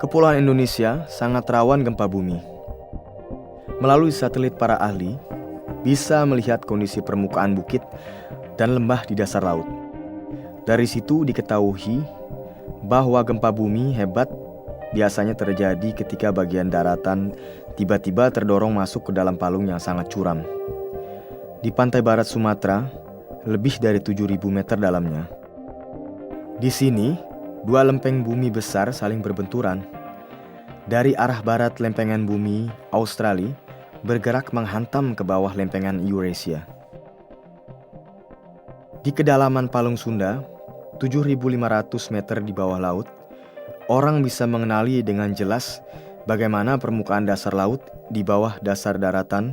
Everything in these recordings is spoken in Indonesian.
Kepulauan Indonesia sangat rawan gempa bumi. Melalui satelit para ahli, bisa melihat kondisi permukaan bukit dan lembah di dasar laut. Dari situ diketahui bahwa gempa bumi hebat biasanya terjadi ketika bagian daratan tiba-tiba terdorong masuk ke dalam palung yang sangat curam. Di pantai barat Sumatera, lebih dari 7.000 meter dalamnya. Di sini, dua lempeng bumi besar saling berbenturan. Dari arah barat lempengan bumi Australia bergerak menghantam ke bawah lempengan Eurasia. Di kedalaman Palung Sunda, 7.500 meter di bawah laut, orang bisa mengenali dengan jelas bagaimana permukaan dasar laut di bawah dasar daratan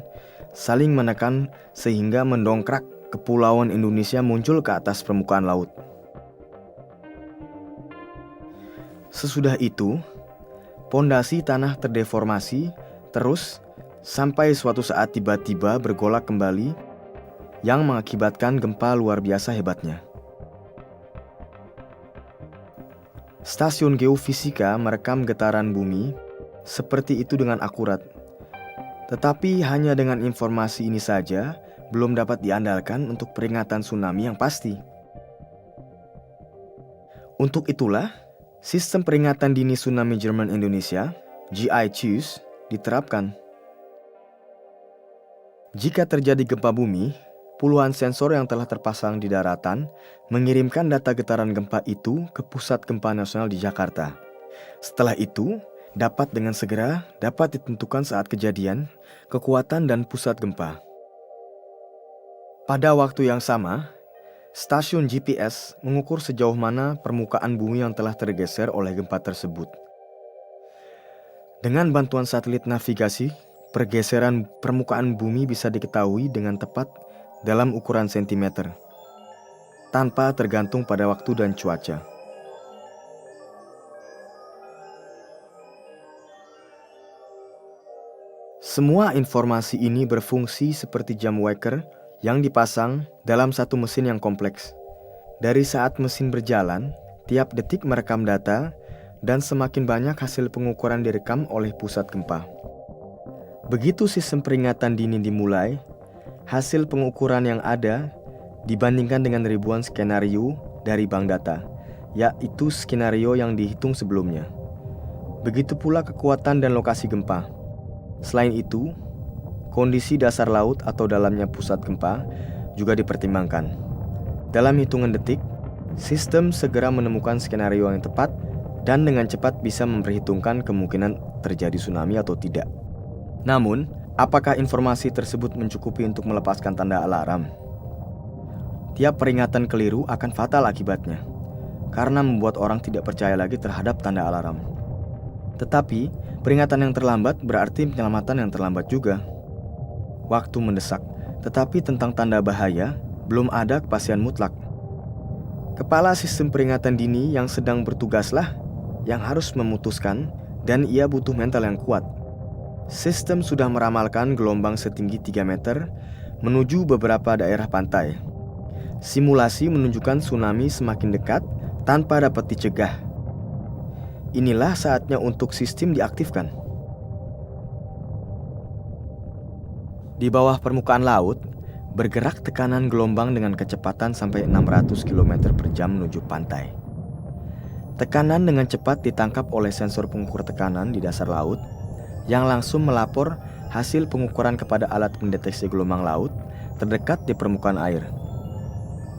saling menekan sehingga mendongkrak kepulauan Indonesia muncul ke atas permukaan laut. Sesudah itu, pondasi tanah terdeformasi terus sampai suatu saat tiba-tiba bergolak kembali yang mengakibatkan gempa luar biasa hebatnya. Stasiun geofisika merekam getaran bumi seperti itu dengan akurat. Tetapi hanya dengan informasi ini saja belum dapat diandalkan untuk peringatan tsunami yang pasti. Untuk itulah, sistem peringatan dini tsunami Jerman Indonesia, GICUS, diterapkan. Jika terjadi gempa bumi, puluhan sensor yang telah terpasang di daratan mengirimkan data getaran gempa itu ke Pusat Gempa Nasional di Jakarta. Setelah itu, dapat dengan segera dapat ditentukan saat kejadian, kekuatan dan pusat gempa. Pada waktu yang sama, stasiun GPS mengukur sejauh mana permukaan bumi yang telah tergeser oleh gempa tersebut. Dengan bantuan satelit navigasi, pergeseran permukaan bumi bisa diketahui dengan tepat dalam ukuran sentimeter, tanpa tergantung pada waktu dan cuaca. Semua informasi ini berfungsi seperti jam waker yang dipasang dalam satu mesin yang kompleks. Dari saat mesin berjalan, tiap detik merekam data dan semakin banyak hasil pengukuran direkam oleh pusat gempa. Begitu sistem peringatan dini dimulai, hasil pengukuran yang ada dibandingkan dengan ribuan skenario dari bank data, yaitu skenario yang dihitung sebelumnya. Begitu pula kekuatan dan lokasi gempa. Selain itu, kondisi dasar laut atau dalamnya pusat gempa juga dipertimbangkan. Dalam hitungan detik, sistem segera menemukan skenario yang tepat dan dengan cepat bisa memperhitungkan kemungkinan terjadi tsunami atau tidak. Namun, apakah informasi tersebut mencukupi untuk melepaskan tanda alarm? Tiap peringatan keliru akan fatal akibatnya, karena membuat orang tidak percaya lagi terhadap tanda alarm. Tetapi, peringatan yang terlambat berarti penyelamatan yang terlambat juga. Waktu mendesak, tetapi tentang tanda bahaya, belum ada kepastian mutlak. Kepala sistem peringatan dini yang sedang bertugaslah yang harus memutuskan, dan ia butuh mental yang kuat. Sistem sudah meramalkan gelombang setinggi 3 meter menuju beberapa daerah pantai. Simulasi menunjukkan tsunami semakin dekat tanpa dapat dicegah. Inilah saatnya untuk sistem diaktifkan. Di bawah permukaan laut, bergerak tekanan gelombang dengan kecepatan sampai 600 km per jam menuju pantai. Tekanan dengan cepat ditangkap oleh sensor pengukur tekanan di dasar laut yang langsung melapor hasil pengukuran kepada alat pendeteksi gelombang laut terdekat di permukaan air,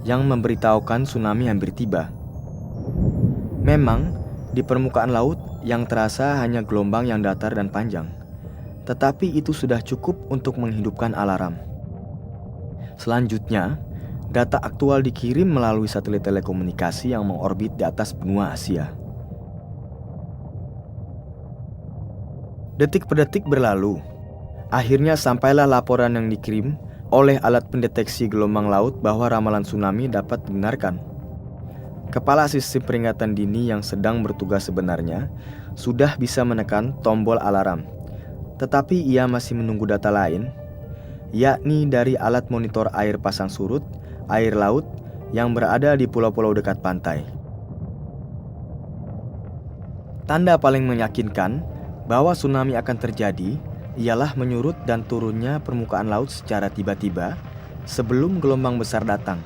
yang memberitahukan tsunami hampir tiba. Memang, di permukaan laut yang terasa hanya gelombang yang datar dan panjang, tetapi itu sudah cukup untuk menghidupkan alarm. Selanjutnya, data aktual dikirim melalui satelit telekomunikasi yang mengorbit di atas benua Asia. Detik per detik berlalu. Akhirnya sampailah laporan yang dikirim oleh alat pendeteksi gelombang laut bahwa ramalan tsunami dapat dibenarkan. Kepala sistem peringatan dini yang sedang bertugas sebenarnya sudah bisa menekan tombol alarm. Tetapi ia masih menunggu data lain, yakni dari alat monitor air pasang surut, air laut yang berada di pulau-pulau dekat pantai. Tanda paling meyakinkan bahwa tsunami akan terjadi ialah menyurut dan turunnya permukaan laut secara tiba-tiba sebelum gelombang besar datang.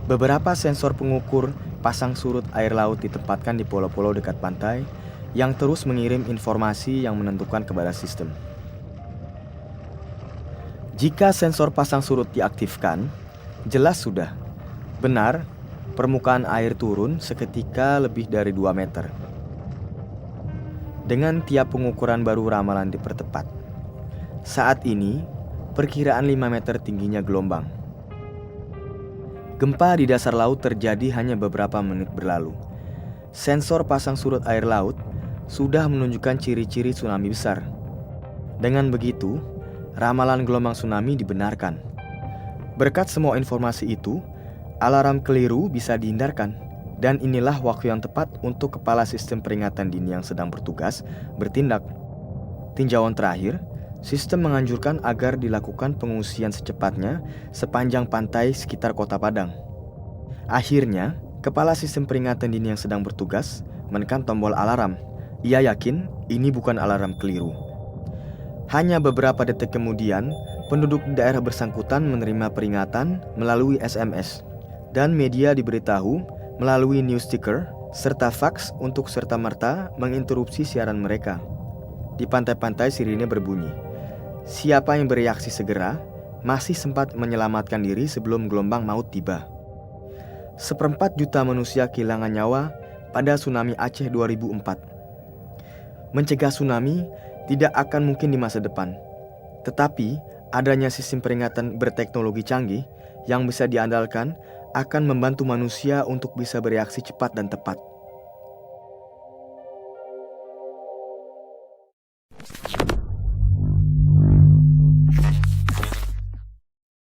Beberapa sensor pengukur pasang surut air laut ditempatkan di pulau-pulau dekat pantai yang terus mengirim informasi yang menentukan kepada sistem. Jika sensor pasang surut diaktifkan, jelas sudah. Benar, permukaan air turun seketika lebih dari 2 meter. Dengan tiap pengukuran baru ramalan dipertepat. Saat ini, perkiraan 5 meter tingginya gelombang. Gempa di dasar laut terjadi hanya beberapa menit berlalu. Sensor pasang surut air laut sudah menunjukkan ciri-ciri tsunami besar. Dengan begitu, ramalan gelombang tsunami dibenarkan. Berkat semua informasi itu, alarm keliru bisa dihindarkan. Dan inilah waktu yang tepat untuk Kepala Sistem Peringatan Dini yang sedang bertugas bertindak. Tinjauan terakhir, sistem menganjurkan agar dilakukan pengungsian secepatnya sepanjang pantai sekitar Kota Padang. Akhirnya, Kepala Sistem Peringatan Dini yang sedang bertugas menekan tombol alarm. Ia yakin ini bukan alarm keliru. Hanya beberapa detik kemudian, penduduk di daerah bersangkutan menerima peringatan melalui SMS. Dan media diberitahu melalui news ticker serta fax untuk serta-merta menginterupsi siaran mereka. Di pantai-pantai sirine berbunyi. Siapa yang bereaksi segera masih sempat menyelamatkan diri sebelum gelombang maut tiba. 1,4 juta manusia kehilangan nyawa pada tsunami Aceh 2004. Mencegah tsunami tidak akan mungkin di masa depan. Tetapi adanya sistem peringatan berteknologi canggih yang bisa diandalkan akan membantu manusia untuk bisa bereaksi cepat dan tepat.